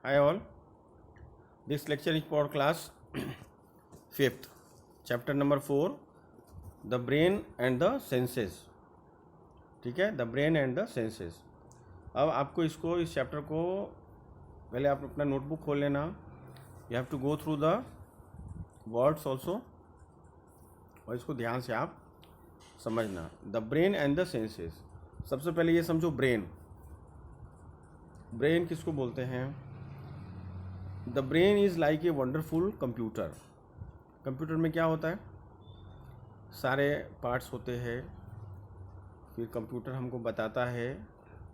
Hi all, this lecture is for class 5th, chapter number 4, the brain and the senses. ठीक है, the brain and the senses. अब आपको इस chapter को पहले आप अपना नोटबुक खोल लेना. You have to go through the words also और इसको ध्यान से आप समझना. The brain and the senses. सबसे पहले ये समझो ब्रेन. ब्रेन किसको बोलते हैं? The brain is like a wonderful computer. Computer में क्या होता है? सारे पार्ट्स होते हैं. फिर कंप्यूटर हमको बताता है,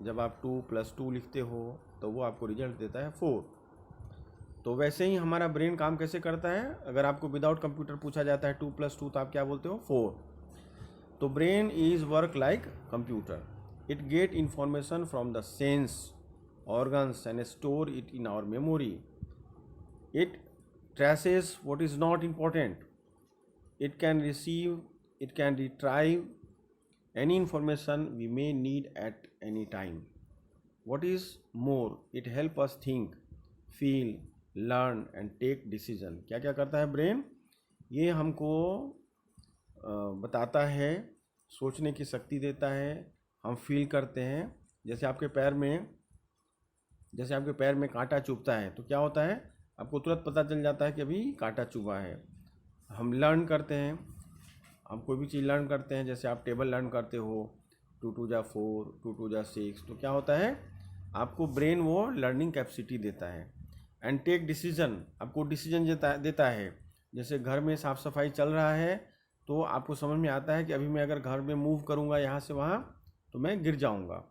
जब आप 2+2 लिखते हो तो वो आपको रिजल्ट देता है 4. तो वैसे ही हमारा ब्रेन काम कैसे करता है? अगर आपको विदाउट कंप्यूटर पूछा जाता है 2+2 तो आप क्या बोलते हो? 4. तो brain is work like computer. It get information from the sense organs and store it in our memory. It traces what is not important. It can receive, it can retrieve any information we may need at any time. What is more, it helps us think, feel, learn and take decision. क्या क्या करता है brain? ये हमको बताता है, सोचने की शक्ति देता है, हम फील करते हैं. जैसे आपके पैर में कांटा चुभता है तो क्या होता है? आपको तुरंत पता चल जाता है कि अभी कांटा चुभा है. हम लर्न करते हैं, हम कोई भी चीज़ लर्न करते हैं. जैसे आप टेबल लर्न करते हो 2 2 जा 4, 2 2 जा 6, तो क्या होता है? आपको ब्रेन वो लर्निंग कैपेसिटी देता है. एंड टेक डिसीजन, आपको डिसीजन देता है. जैसे घर में साफ़ सफाई चल रहा है तो आपको समझ में आता है कि अभी मैं अगर घर में मूव करूँगा यहाँ से वहाँ तो मैं गिर जाऊँगा.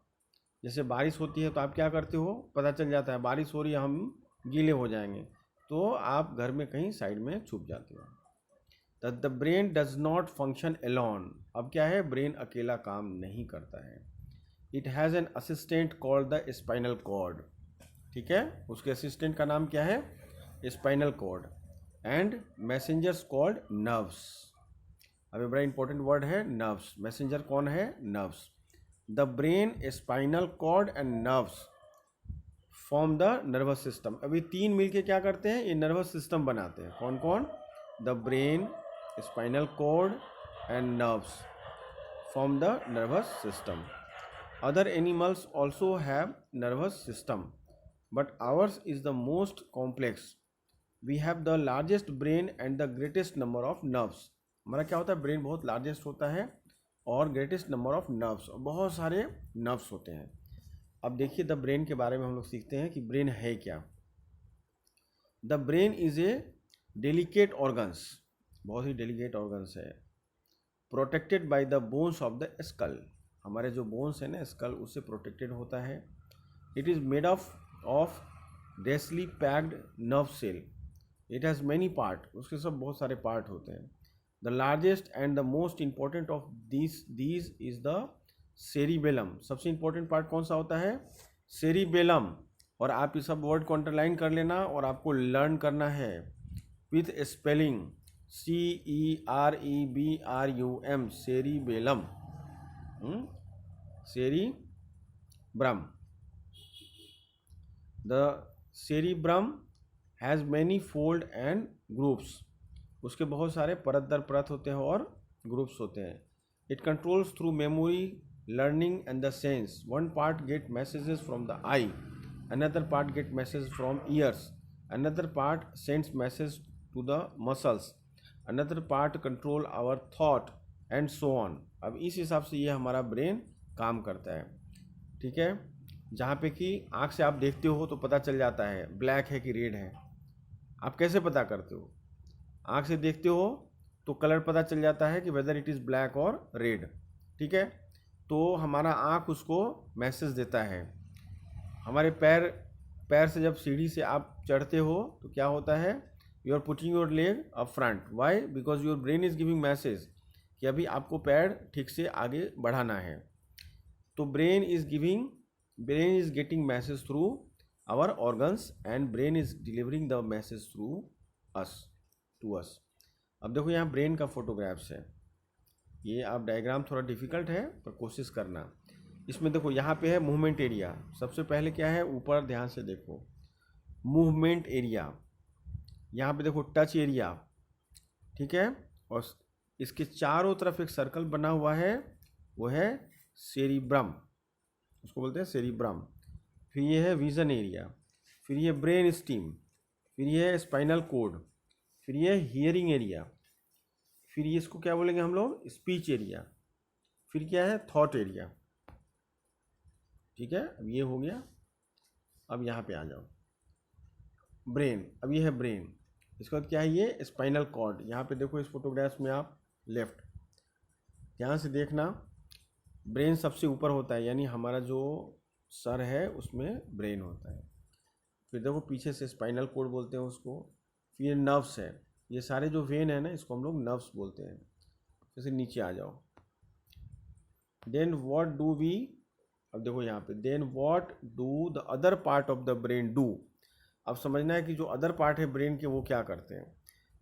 जैसे बारिश होती है तो आप क्या करते हो? पता चल जाता है बारिश हो रही है, हम गीले हो जाएंगे, तो आप घर में कहीं साइड में छुप जाते हो. The brain does not function alone. अब क्या है? ब्रेन अकेला काम नहीं करता है. It has an assistant called the spinal cord. ठीक है, उसके असिस्टेंट का नाम क्या है? Spinal cord. And messengers called nerves. अब ये बड़ा इंपॉर्टेंट वर्ड है, नर्व्स. मैसेंजर कौन है? Nerves. The brain, spinal cord and nerves form the nervous system. अभी तीन मिलके क्या करते हैं? ये नर्वस सिस्टम बनाते हैं. कौन कौन? The brain, spinal cord and nerves form the nervous system. Other animals also have nervous system, but ours is the most complex. We have the largest brain and the greatest number of nerves. हमारा क्या होता है? Brain बहुत largest होता है और greatest number of nerves, और बहुत सारे नर्व्स होते हैं. अब देखिए द ब्रेन के बारे में हम लोग सीखते हैं कि ब्रेन है क्या. The brain is a delicate organs. बहुत ही डेलिकेट ऑर्गन्स है. Protected by the bones of the skull. हमारे जो बोन्स हैं ना, स्कल, उससे प्रोटेक्टेड होता है. It is made of densely packed nerve cell. It has many part. उसके सब बहुत सारे पार्ट होते हैं. The largest and the most important of these is the cerebellum. सबसे important part कौन सा होता है? cerebellum. और आप ये सब वर्ड को अंडरलाइन कर लेना और आपको लर्न करना है with spelling CEREBRUM. cerebellum. cerebrum. The cerebrum has many fold and groups. उसके बहुत सारे परत दर परत होते हैं और ग्रुप्स होते हैं. It controls through memory, learning and the sense. One part get messages from the eye, another part get message from ears, another part sends message to the muscles, another part control our thought and so on. अब इस हिसाब से ये हमारा brain काम करता है. ठीक है, जहाँ पे कि आँख से आप देखते हो तो पता चल जाता है ब्लैक है कि रेड है. आप कैसे पता करते हो? आँख से देखते हो तो कलर पता चल जाता है कि वेदर इट इज़ ब्लैक और रेड. ठीक है, तो हमारा आँख उसको मैसेज देता है. हमारे पैर से जब सीढ़ी से आप चढ़ते हो तो क्या होता है? You are putting your leg up front. Why? Because your brain is giving message कि अभी आपको पैर ठीक से आगे बढ़ाना है. तो brain is getting message through our organs and brain is delivering the message through us. To us. अब देखो यहाँ ब्रेन का फोटोग्राफ्स है. ये आप डायग्राम थोड़ा डिफ़िकल्ट है पर कोशिश करना. इसमें देखो यहाँ पे है मूवमेंट एरिया. सबसे पहले क्या है? ऊपर ध्यान से देखो, मूवमेंट एरिया, यहाँ पे देखो टच एरिया, ठीक है, और इसके चारों तरफ एक सर्कल बना हुआ है, वो है सेरिब्रम, उसको बोलते हैं सेरिब्रम। फिर ये है विजन एरिया, फिर ये ब्रेन स्टीम, फिर ये है स्पाइनल कोड, फिर ये हियरिंग एरिया, फिर ये इसको क्या बोलेंगे हम लोग, स्पीच एरिया, फिर क्या है, थॉट एरिया। ठीक है, अब ये हो गया। अब यहाँ पे आ जाओ, ब्रेन। अब ये है ब्रेन, इसके बाद क्या है, ये स्पाइनल कॉर्ड। यहाँ पे देखो इस फोटोग्राफ्स में आप लेफ्ट, यहाँ से देखना, ब्रेन सबसे ऊपर होता है, यानी हमारा जो सर है उसमें ब्रेन होता है। फिर देखो पीछे से स्पाइनल कोड बोलते हैं उसको। फिर नर्व्स है, ये सारे जो वेन है ना, इसको हम लोग नर्व्स बोलते हैं। जैसे नीचे आ जाओ, देन व्हाट डू वी, अब देखो यहाँ पे, then what do the other part of the brain do. अब समझना है कि जो अदर पार्ट है ब्रेन के वो क्या करते हैं।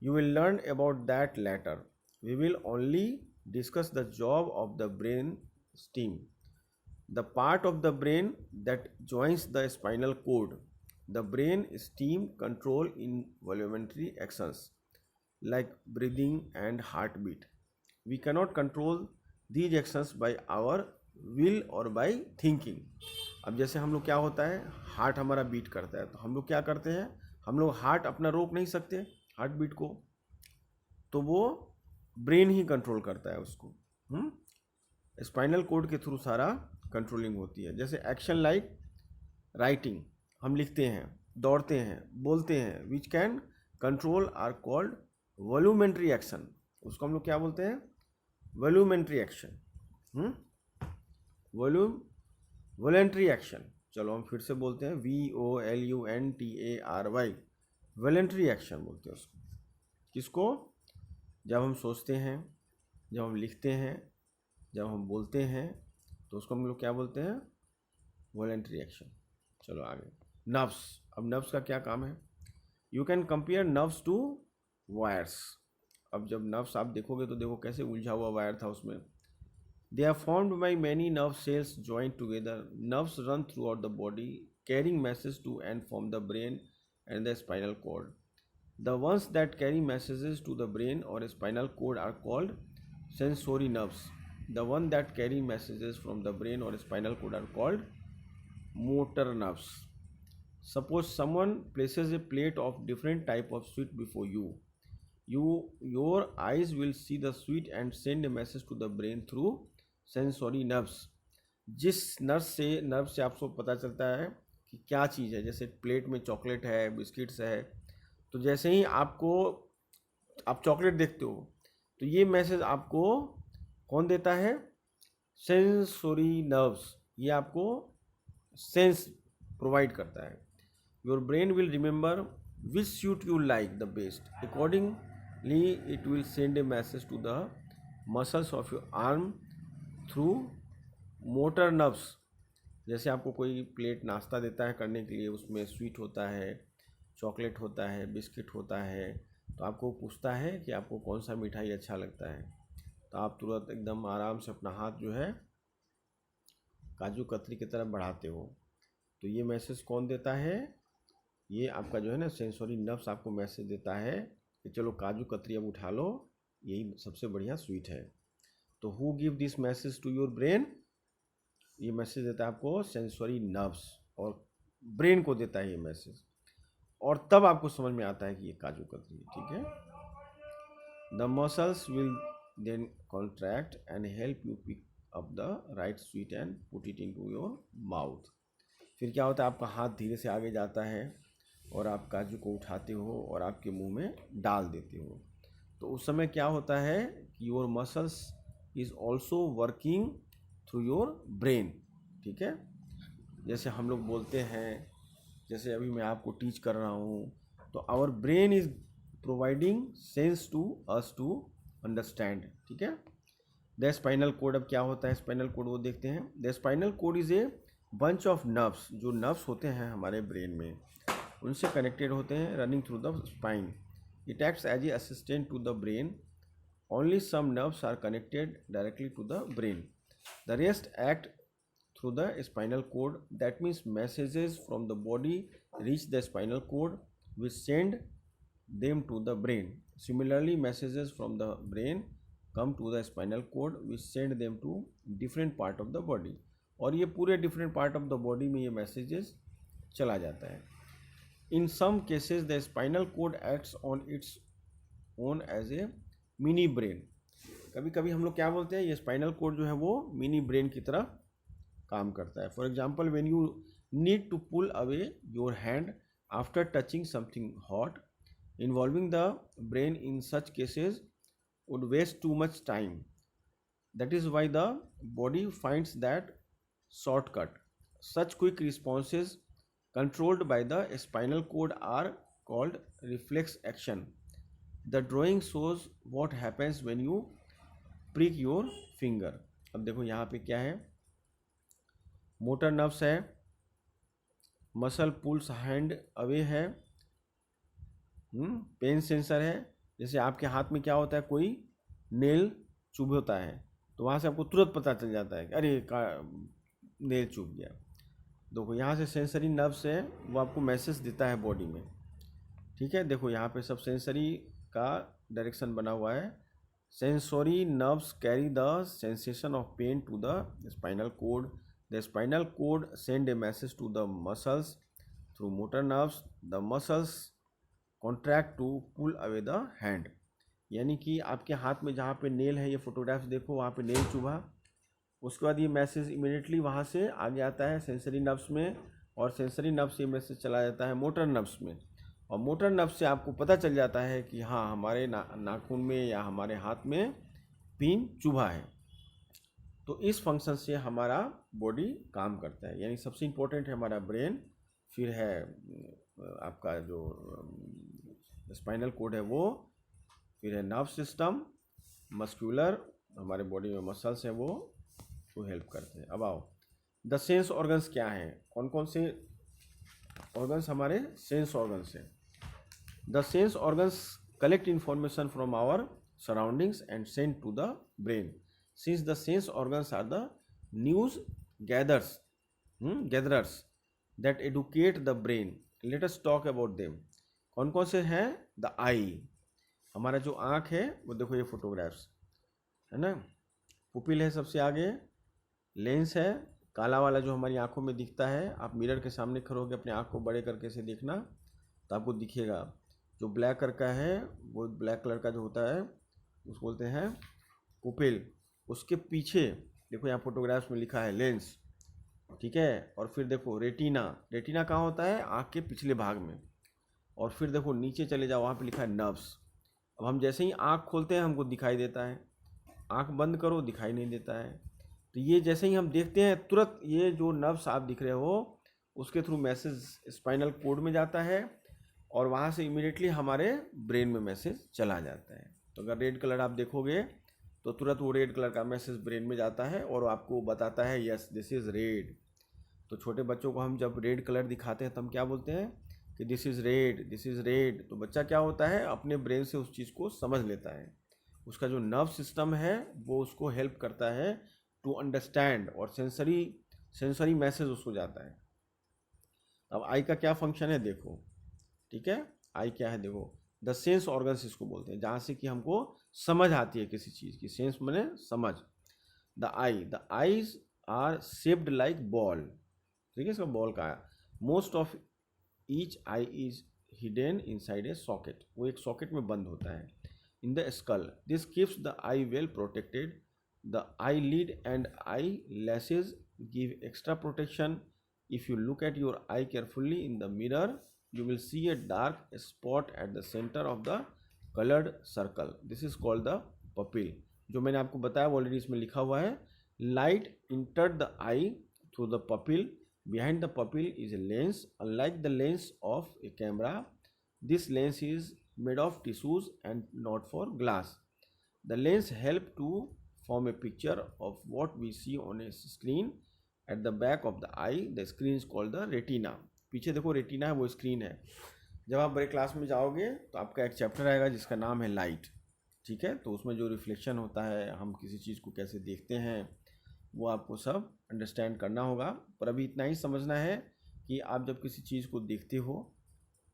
You will learn about that later, we will only discuss the job of the brain stem, the part of the brain that joins the spinal cord, the brain stem control involuntary actions like breathing and heartbeat. We cannot control these actions by our will or by thinking. अब जैसे हम लोग क्या होता है, heart हमारा beat करता है, तो हम लोग क्या करते हैं, हम लोग हार्ट अपना रोक नहीं सकते हार्ट बीट को, तो वो ब्रेन ही कंट्रोल करता है उसको। स्पाइनल कोड के थ्रू सारा कंट्रोलिंग होती है। जैसे एक्शन लाइक राइटिंग, हम लिखते हैं, दौड़ते हैं, बोलते हैं, which can control are called voluntary action, उसको हम लोग क्या बोलते हैं, वॉल्यूमेंट्री एक्शन। वॉलेंट्री एक्शन, चलो हम फिर से बोलते हैं, VOLUNTARY, वॉलेंट्री एक्शन बोलते हैं उसको। किसको, जब हम सोचते हैं, जब हम लिखते हैं, जब हम बोलते हैं, तो उसको हम लोग क्या बोलते हैं, वॉलेंट्री एक्शन। चलो आगे, नर्व्स। अब नर्व्स का क्या काम है, you can compare nerves to wires. अब जब नर्व्स आप देखोगे तो देखो कैसे उलझा हुआ वायर था उसमें। They are formed by many nerve cells joint together, nerves run throughout the body carrying message to and from the brain and the spinal cord. The ones that carry messages to the brain और spinal cord are called sensory nerves, the one that carry messages from the brain और spinal cord are called motor nerves. Suppose someone places a plate of different type of sweet before you. Your eyes will see the sweet and send a message to the brain through sensory nerves. जिस nerve से आपको पता चलता है कि क्या चीज़ है, जैसे प्लेट में चॉकलेट है, बिस्किट्स है, तो जैसे ही आप चॉकलेट देखते हो तो ये मैसेज आपको कौन देता है, सेंसोरी नर्व्स, ये आपको सेंस प्रोवाइड करता है। Your brain will remember which suit you like the best, accordingly it will send a message to the muscles of your arm through motor nerves. जैसे आपको कोई प्लेट नाश्ता देता है करने के लिए, उसमें स्वीट होता है, चॉकलेट होता है, बिस्किट होता है, तो आपको पूछता है कि आपको कौन सा मिठाई अच्छा लगता है, तो आप तुरंत एकदम आराम से अपना हाथ जो है काजू कतरी की तरफ बढ़ाते हो। तो ये मैसेज कौन देता है, ये आपका जो है ना सेंसोरी नर्व्स आपको मैसेज देता है कि चलो काजू कतरी अब उठा लो, यही सबसे बढ़िया स्वीट है। तो who give this message to your brain, ये मैसेज देता है आपको सेंसोरी नर्व्स, और ब्रेन को देता है ये मैसेज, और तब आपको समझ में आता है कि ये काजू कतरी है। ठीक है, the muscles will then contract and help you pick up the right sweet and put it into your mouth. फिर क्या होता है, आपका हाथ धीरे से आगे जाता है और आप काजू को उठाते हो और आपके मुंह में डाल देते हो। तो उस समय क्या होता है कि your muscles is also working through your brain. ठीक है, जैसे हम लोग बोलते हैं, जैसे अभी मैं आपको टीच कर रहा हूँ, तो our brain is providing sense to us to understand. ठीक है, द स्पाइनल कोड, अब क्या होता है स्पाइनल कोड वो देखते हैं। The spinal cord is a bunch of nerves, जो नर्व्स होते हैं हमारे ब्रेन में उनसे कनेक्टेड होते हैं, running through the spine. It acts as a assistant to the brain, only some nerves are connected directly to the brain, the rest act through the spinal cord. That means messages from the body reach the spinal cord, which send them to the brain. Similarly, messages from the brain come to the spinal cord, which send them to different part of the body. और ये पूरे different part of the body में ये messages चला जाता है. In some cases, the spinal cord acts on its own as a mini brain. कभी कभी हम लोग क्या बोलते हैं, ये स्पाइनल कोड जो है वो मिनी ब्रेन की तरह काम करता है. For example, when you need to pull away your hand after touching something hot, involving the brain in such cases would waste too much time. That is why the body finds that shortcut. Such quick responses controlled by the spinal cord are called reflex action. The drawing shows what happens when you prick your finger. अब देखो यहाँ पे क्या है, motor nerves है, muscle pools hand away है, pen sensor है. जैसे आपके हाथ में क्या होता है, कोई नेल चुभ होता है तो वहाँ से आपको तुरंत पता चल जाता है कि अरे नेल चुभ गया. देखो यहाँ से सेंसरी नर्व्स है, वो आपको मैसेज देता है बॉडी में. ठीक है, देखो यहाँ पे सब सेंसरी का डायरेक्शन बना हुआ है. Sensory nerves carry the sensation of pain to the spinal cord. The spinal cord send a message to the muscles through motor nerves. The muscles contract to pull away the hand. यानी कि आपके हाथ में जहाँ पे nail है, ये photographs देखो, वहाँ पे नेल चुभा, उसके बाद ये मैसेज इमीडिएटली वहाँ से आगे आता है सेंसरी नर्व्स में, और सेंसरी नर्व से मैसेज चला जाता है मोटर नर्व्स में, और मोटर नर्व से आपको पता चल जाता है कि हाँ हमारे नाखून में या हमारे हाथ में पिन चुभा है. तो इस फंक्शन से हमारा बॉडी काम करता है. यानी सबसे इम्पोर्टेंट है हमारा ब्रेन, फिर है आपका जो स्पाइनल कोड है वो, फिर है नर्व सिस्टम, मस्कुलर, हमारे बॉडी में मसल्स हैं वो हेल्प करते हैं. अब आओ, द सेंस ऑर्गन्स क्या हैं, कौन कौन से ऑर्गन्स हमारे सेंस ऑर्गन्स हैं. The sense organs collect information from our surroundings and send to the brain. Since the sense organs are the news gatherers that educate the brain, let us talk about them. कौन कौन से हैं, the आई, हमारा जो आँख है वो देखो ये फोटोग्राफ्स है ना, पुपिल है सबसे आगे, लेंस है काला वाला जो हमारी आंखों में दिखता है. आप मिरर के सामने खड़े होकर अपने आँख को बड़े करके से देखना तो आपको दिखेगा. जो ब्लैक कलर का है वो ब्लैक कलर का जो होता है उसको बोलते हैं पुपिल. उसके पीछे देखो यहाँ फोटोग्राफ्स में लिखा है लेंस. ठीक है, और फिर देखो रेटिना. रेटिना कहाँ होता है, आँख के पिछले भाग में. और फिर देखो नीचे चले जाओ, वहाँ पे लिखा है नर्व्स. अब हम जैसे ही आँख खोलते हैं हमको दिखाई देता है, आँख बंद करो दिखाई नहीं देता है. तो ये जैसे ही हम देखते हैं तुरंत ये जो नर्व्स आप दिख रहे हो उसके थ्रू मैसेज स्पाइनल कोड में जाता है, और वहाँ से इमीडिएटली हमारे ब्रेन में मैसेज चला जाता है. तो अगर रेड कलर आप देखोगे तो तुरंत वो रेड कलर का मैसेज ब्रेन में जाता है और आपको बताता है यस दिस इज़ रेड. तो छोटे बच्चों को हम जब रेड कलर दिखाते हैं तो हम क्या बोलते हैं कि this is red, this is red. तो बच्चा क्या होता है, अपने ब्रेन से उस चीज़ को समझ लेता है. उसका जो नर्व सिस्टम है वो उसको हेल्प करता है टू अंडरस्टैंड, और सेंसरी मैसेज उसको जाता है. अब आई का क्या फंक्शन है देखो. ठीक है, आई क्या है देखो, द सेंस ऑर्गन्स इसको बोलते हैं, जहाँ से कि हमको समझ आती है किसी चीज़ की. सेंस माने समझ. The eyes are shaped like ball. ठीक है, इसका बॉल का है. Most of each eye is hidden inside a socket. वो एक सॉकेट में बंद होता है in the skull. This keeps the eye well protected. The eyelid and eyelashes give extra protection. If you look at your eye carefully in the mirror, you will see a dark spot at the center of the colored circle. This is called the pupil. जो मैंने आपको बताया already इसमें लिखा हुआ है. Light entered the eye through the pupil. Behind the pupil is a lens. Unlike the lens of a camera, this lens is made of tissues and not for glass. The lens help to form a picture of what we see on a screen at the back of the eye. The screen is called the retina. पीछे देखो retina है, वो screen है. जब आप बड़े class में जाओगे तो आपका एक चैप्टर आएगा जिसका नाम है लाइट. ठीक है, तो उसमें जो रिफ्लेक्शन होता है, हम किसी चीज़ को कैसे देखते हैं, वो आपको सब अंडरस्टैंड करना होगा। पर अभी इतना ही समझना है कि आप जब किसी चीज़ को देखते हो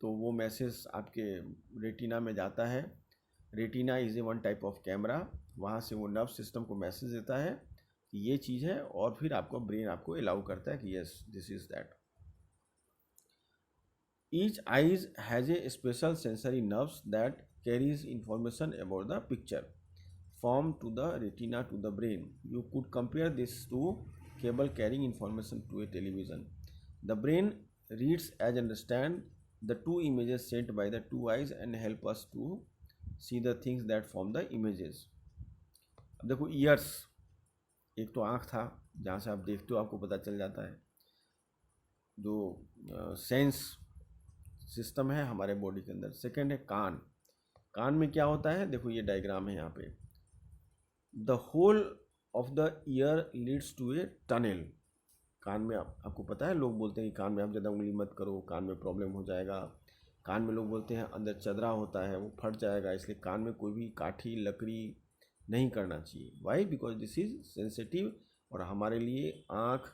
तो वो मैसेज आपके रेटिना में जाता है। Retina is a one type of camera, वहाँ से वो नर्व सिस्टम को मैसेज देता है कि ये चीज़ है, और फिर आपको ब्रेन आपको अलाउ करता है कि yes this is that. Each eyes has a special sensory nerves that carries information about the picture form to the retina to the brain. You could compare this to cable carrying information to a television. The brain reads and understands the two images sent by the two eyes and help us to see the things that form the images. अब देखो years, एक तो आँख था जहाँ से आप देखते हो आपको पता चल जाता है, जो सेंस सिस्टम है हमारे बॉडी के अंदर। सेकंड है कान। कान में क्या होता है, देखो ये डायग्राम है यहाँ पे, the hole of the ear leads to a tunnel. कान में आपको पता है, लोग बोलते हैं कि कान में आप ज़्यादा उंगली मत करो, कान में प्रॉब्लम हो जाएगा। कान में लोग बोलते हैं अंदर चदरा होता है वो फट जाएगा, इसलिए कान में कोई भी काठी लकड़ी नहीं करना चाहिए। Why? Because this is sensitive, और हमारे लिए आँख,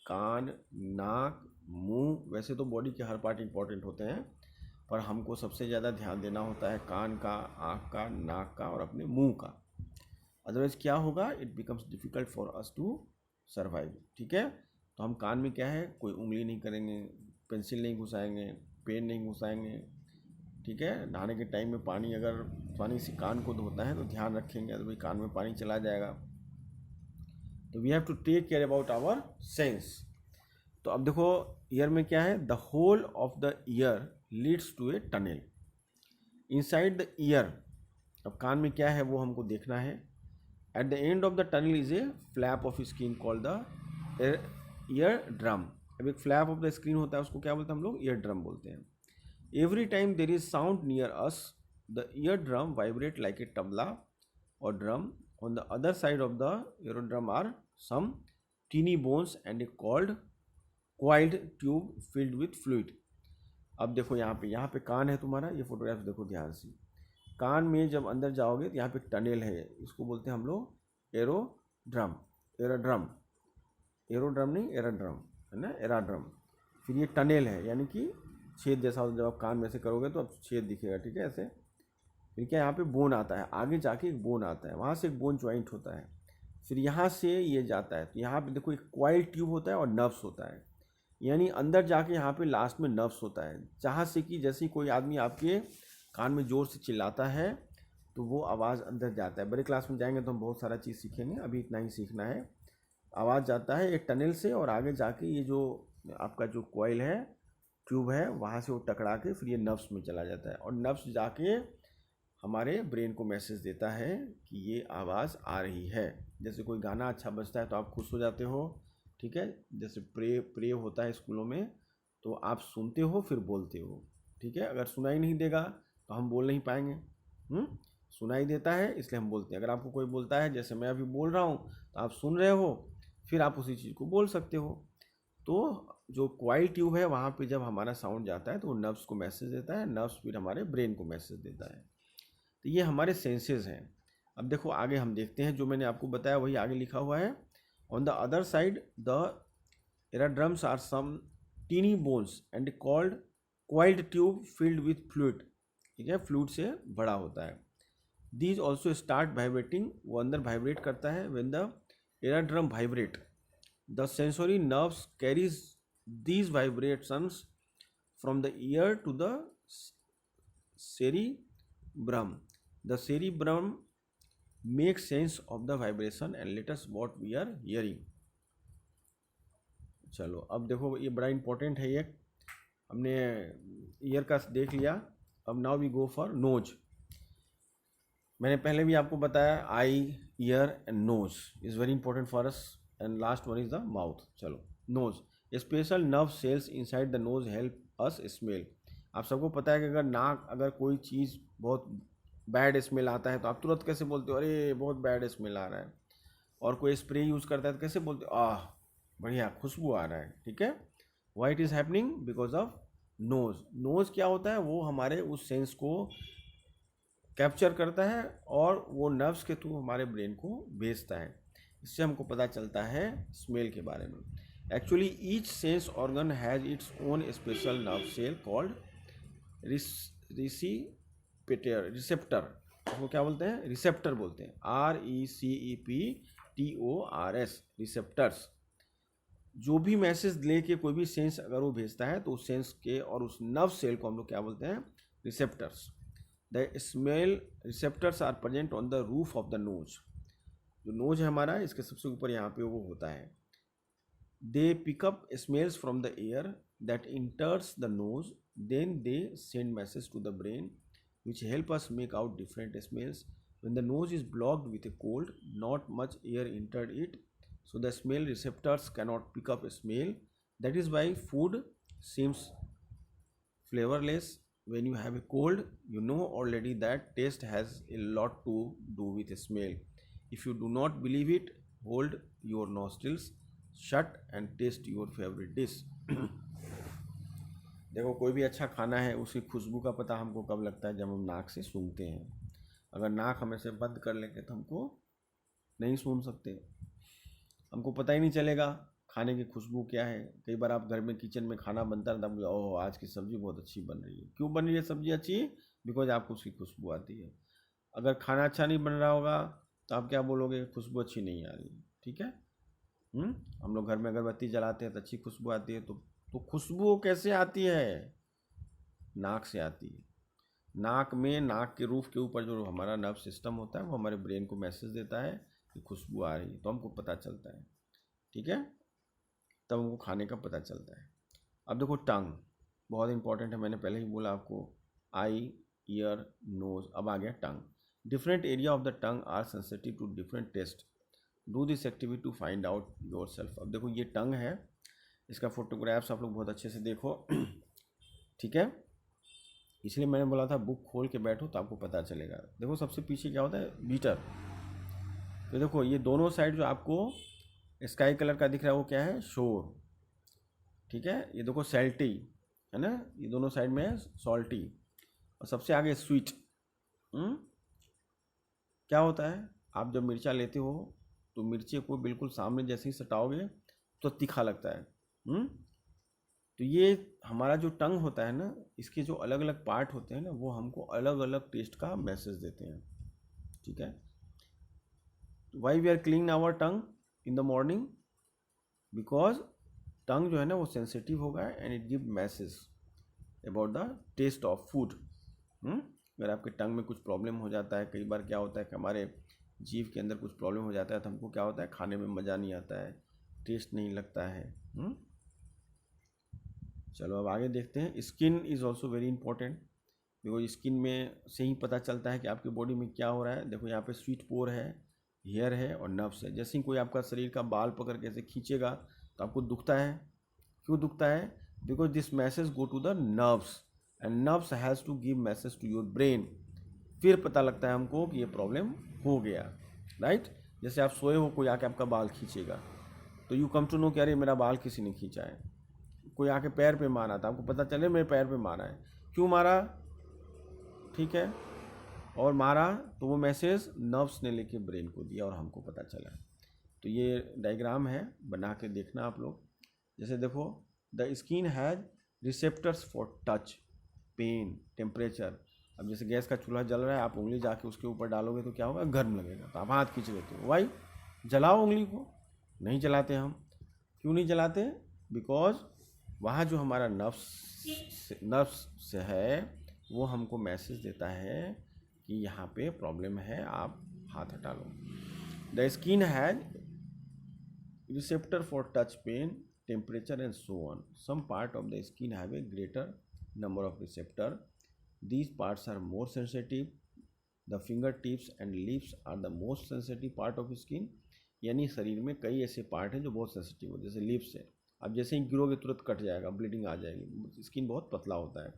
कान, नाक, मुंह, वैसे तो बॉडी के हर पार्ट इंपॉर्टेंट होते हैं, पर हमको सबसे ज़्यादा ध्यान देना होता है कान का, आँख का, नाक का और अपने मुंह का। अदरवाइज क्या होगा, it becomes difficult for us to survive. ठीक है, तो हम कान में क्या है, कोई उंगली नहीं करेंगे, पेंसिल नहीं घुसाएंगे, पेन नहीं घुसाएंगे। ठीक है, नहाने के टाइम में पानी, अगर पानी से कान को धोता है तो ध्यान रखेंगे, अदरवाइज कान में पानी चला जाएगा। तो we have to take care about our sense. तो अब देखो ईयर में क्या है, the hole of the ear leads to a tunnel inside the ear. अब कान में क्या है वो हमको देखना है। At the end of the tunnel is a flap of screen called the ear drum. अब एक फ्लैप ऑफ द स्क्रीन होता है, उसको क्या बोलते हैं हम लोग, ईयर ड्रम बोलते हैं। Every time there is sound near us the ear drum vibrate like a tabla और drum. On the other side of the ear drum are some tiny bones and a called coiled tube filled with fluid. अब देखो यहाँ पे कान है तुम्हारा, ये photograph देखो ध्यान से। कान में जब अंदर जाओगे तो यहाँ पे टनल है, इसको बोलते हैं हम लोग एरोड्रम। एरोड्रम, एरोड्रम नहीं एरोड्रम है ना, एरोड्रम। फिर ये टनल है, यानी कि छेद जैसा होता है, जब आप कान में से करोगे तो अब छेद दिखेगा। ठीक है, ऐसे। फिर क्या, यहाँ पे बोन आता है, आगे जाके एक बोन आता है, वहाँ से एक बोन ज्वाइंट होता है, फिर यहाँ से ये जाता है। तो यहाँ पे देखो एक क्वाइल ट्यूब होता है और नर्व्स होता है, यानी अंदर जाके यहाँ पे लास्ट में नर्व्स होता है, जहाँ से कि जैसे कोई आदमी आपके कान में ज़ोर से चिल्लाता है तो वो आवाज़ अंदर जाता है। बड़े क्लास में जाएंगे तो हम बहुत सारा चीज़ सीखेंगे, अभी इतना ही सीखना है। आवाज़ जाता है एक टनल से और आगे जाके ये जो आपका जो कॉइल है, ट्यूब है, वहाँ से वो टकरा के फिर ये नर्व्स में चला जाता है, और नर्व्स जाके हमारे ब्रेन को मैसेज देता है कि ये आवाज़ आ रही है। जैसे कोई गाना अच्छा बजता है तो आप खुश हो जाते हो। ठीक है, जैसे प्रे होता है स्कूलों में, तो आप सुनते हो फिर बोलते हो। ठीक है, अगर सुनाई नहीं देगा तो हम बोल नहीं पाएंगे। सुनाई देता है इसलिए हम बोलते हैं। अगर आपको कोई बोलता है, जैसे मैं अभी बोल रहा हूँ, तो आप सुन रहे हो, फिर आप उसी चीज़ को बोल सकते हो। तो जो क्वाइल ट्यूब है वहाँ पे जब हमारा साउंड जाता है तो वो नर्व्स को मैसेज देता है, नर्व्स फिर हमारे ब्रेन को मैसेज देता है। तो ये हमारे सेंसेस हैं। अब देखो आगे हम देखते हैं, जो मैंने आपको बताया वही आगे लिखा हुआ है। On the other side the eardrums are some teeny bones and called coiled tube filled with fluid। ठीक है, फ्लूइड से बड़ा होता है। These also start vibrating, वो अंदर वाइब्रेट करता है। when the eardrum vibrate, the sensory nerves carries these vibrations from the ear to the cerebrum. The cerebrum makes sense of the vibration and let us what we are hearing। चलो अब देखो ये बड़ा important है, ये हमने year का देख लिया। अब now we go for nose. मैंने पहले भी आपको बताया eye, ear and nose is very important for us, and last one is the mouth. चलो nose, special nerve cells inside the nose help us smell. आप सबको पता है कि अगर नाक, अगर कोई चीज़ बहुत बैड स्मेल आता है तो आप तुरंत कैसे बोलते हो, अरे बहुत बैड स्मेल आ रहा है। और कोई स्प्रे यूज़ करता है तो कैसे बोलते हो, आह बढ़िया खुशबू आ रहा है। ठीक है, why it is happening, because of nose. Nose क्या होता है, वो हमारे उस सेंस को कैप्चर करता है और वो नर्व्स के थ्रू हमारे ब्रेन को भेजता है। इससे हमको पता चलता है स्मेल के बारे में। Actually each sense organ has its own special nerve cell called receptor. उसको क्या बोलते हैं? रिसेप्टर बोलते हैं। RECEPTORS, receptors. जो भी मैसेज लेके कोई भी सेंस अगर वो भेजता है तो उस सेंस के और उस नर्व सेल को हम लोग क्या बोलते हैं? Receptors. The smell receptors are present on the roof of the nose. जो नोज है हमारा, इसके सबसे ऊपर यहाँ पे वो होता है। They pick up smells from the air that enters the nose, then they send message to the brain which help us make out different smells. When the nose is blocked with a cold, not much air entered it, so the smell receptors cannot pick up a smell. That is why food seems flavorless. When you have a cold, you know already that taste has a lot to do with smell. If you do not believe it, hold your nostrils shut and taste your favorite dish. देखो, कोई भी अच्छा खाना है उसकी खुशबू का पता हमको कब लगता है? जब हम नाक से सूंघते हैं। अगर नाक हमें से बंद कर लेंगे तो हमको नहीं सूंघ सकते, हमको पता ही नहीं चलेगा खाने की खुशबू क्या है। कई बार आप घर में किचन में खाना बनता है तब ओह आज की सब्ज़ी बहुत अच्छी बन रही है। क्यों बन रही है सब्ज़ी अच्छी? बिकॉज आपको उसकी खुशबू आती है। अगर खाना अच्छा नहीं बन रहा होगा तो आप क्या बोलोगे? खुशबू अच्छी नहीं आ रही। ठीक है। हम लोग घर में अगरबत्ती जलाते हैं तो अच्छी खुशबू आती है। तो खुशबू कैसे आती है? नाक से आती है। नाक में, नाक के रूफ के ऊपर जो हमारा नर्व सिस्टम होता है वो हमारे ब्रेन को मैसेज देता है कि खुशबू आ रही है, तो हमको पता चलता है। ठीक है, तब हमको खाने का पता चलता है। अब देखो, टंग बहुत इंपॉर्टेंट है। मैंने पहले ही बोला आपको, आई, ईयर, नोज, अब आ गया tongue. Different area of the tongue are sensitive to different taste. Do this activity to find out yourself. अब देखो, ये टंग है, इसका फोटोग्राफ्स आप लोग बहुत अच्छे से देखो। ठीक है, इसलिए मैंने बोला था बुक खोल के बैठो तो आपको पता चलेगा। देखो, सबसे पीछे क्या होता है? बीटर। तो देखो, ये दोनों साइड जो आपको स्काई कलर का दिख रहा है वो क्या है? शोर। ठीक है, ये देखो सैल्टी है ना, ये दोनों साइड में है सॉल्टी, और सबसे आगे स्वीट। क्या होता है? आप जब मिर्चा लेते हो तो मिर्चे को बिल्कुल सामने जैसे ही सटाओगे तो तीखा लगता है। तो ये हमारा जो टंग होता है ना, इसके जो अलग अलग पार्ट होते हैं ना, वो हमको अलग अलग टेस्ट का मैसेज देते हैं। ठीक है, why we are cleaning our tongue in the morning? Because tongue जो है ना वो सेंसिटिव होगा and it give message about the taste of food. अगर आपके टंग में कुछ प्रॉब्लम हो जाता है, कई बार क्या होता है कि हमारे जीभ के अंदर कुछ प्रॉब्लम हो जाता है, तो हमको क्या होता है? खाने में मज़ा नहीं आता है, टेस्ट नहीं लगता है। चलो अब आगे देखते हैं। Skin is also very important, because skin में से ही पता चलता है कि आपकी बॉडी में क्या हो रहा है। देखो, यहाँ पे स्वीट पोर है, हेयर है और नर्व्स है। जैसे ही कोई आपका शरीर का बाल पकड़ के ऐसे खींचेगा तो आपको दुखता है। क्यों दुखता है? Because this message go to the nerves and nerves has to give message to your brain. फिर पता लगता है हमको कि ये प्रॉब्लम हो गया। राइट, जैसे आप सोए हो, कोई आके आपका बाल खींचेगा तो यू कम टू नो कि अरे मेरा बाल किसी ने खींचा है। कोई आके पैर पे मारा था, आपको पता चले मेरे पैर पे मारा है। क्यों मारा? ठीक है, और मारा तो वो मैसेज नर्व्स ने लेके ब्रेन को दिया और हमको पता चला। तो ये डायग्राम है, बना के देखना आप लोग। जैसे देखो, the skin has receptors for touch, pain, temperature. अब जैसे गैस का चूल्हा जल रहा है, आप उंगली जाके उसके ऊपर डालोगे तो क्या होगा? गर्म लगेगा, तो आप हाथ खींच लेते हो। वाई? जलाओ उंगली को। नहीं जलाते हम। क्यों नहीं जलाते? बिकॉज वहाँ जो हमारा नर्व्स से है वो हमको मैसेज देता है कि यहाँ पे प्रॉब्लम है, आप हाथ हटा लो। The skin has receptor for touch, pain, temperature and so on. Some part of the skin have a greater number of receptor. These parts are more sensitive. The finger tips and lips are the most sensitive part of skin. यानी शरीर में कई ऐसे part हैं जो बहुत sensitive हो, जैसे लिप्स है, अब जैसे ही गिरोगे तुरंत कट जाएगा, ब्लीडिंग आ जाएगी, स्किन बहुत पतला होता है।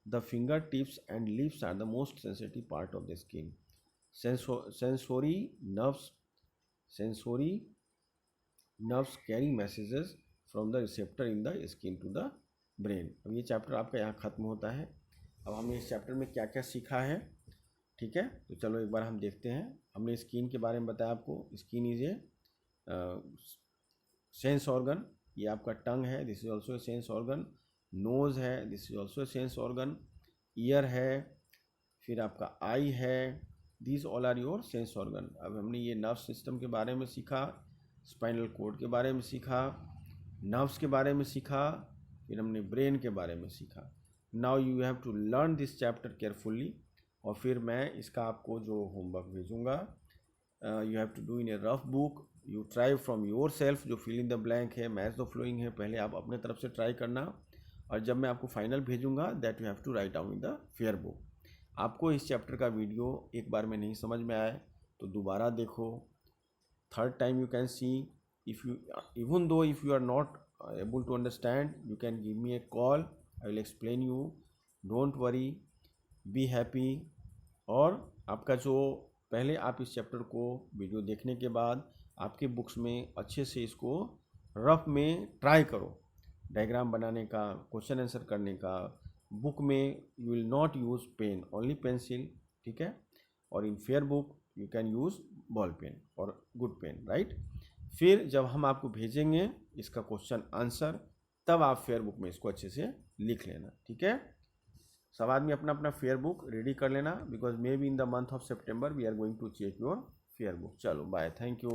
The finger tips and lips are the most sensitive part of the skin. Sensory nerves carry messages from the receptor in the skin to the brain. अब ये चैप्टर आपका यहाँ ख़त्म होता है। अब हमने इस चैप्टर में क्या क्या सीखा है, ठीक है, तो चलो एक बार हम देखते हैं। हमने स्किन के बारे में बताया आपको। Skin is a sense organ, ये आपका टंग है, this is also a sense organ. Nose है, this is also a sense organ. Ear है, फिर आपका आई है, these all are your sense organ. अब हमने ये नर्व सिस्टम के बारे में सीखा, स्पाइनल कोड के बारे में सीखा, नर्व्स के बारे में सीखा, फिर हमने ब्रेन के बारे में सीखा। Now you have to learn this chapter carefully, और फिर मैं इसका आपको जो होमवर्क भेजूँगा, you have to do in a rough book, you try from your self, जो फिल इन द ब्लैंक है, मैच द फ्लोइंग है, पहले आप अपने तरफ से ट्राई करना, और जब मैं आपको फाइनल भेजूँगा that you have to write down in the fair book. आपको इस चैप्टर का वीडियो एक बार में नहीं समझ में आए तो दोबारा देखो, third time you can see. If you, even though if you are not able to understand, you can give me a call, I will explain you, don't worry, be happy। और आपका जो पहले आप इस चैप्टर को video देखने के बाद आपके बुक्स में अच्छे से इसको रफ में ट्राई करो, डायग्राम बनाने का, क्वेश्चन आंसर करने का। बुक में you will not use pen, only pencil, ठीक है। और in fair book you can use ball pen और गुड पेन, राइट। फिर जब हम आपको भेजेंगे इसका क्वेश्चन आंसर, तब आप फेयर बुक में इसको अच्छे से लिख लेना, ठीक है। सब आदमी अपना अपना फेयर बुक रेडी कर लेना, because maybe in the month of September we are going to check your fair book. चलो बाय, थैंक यू।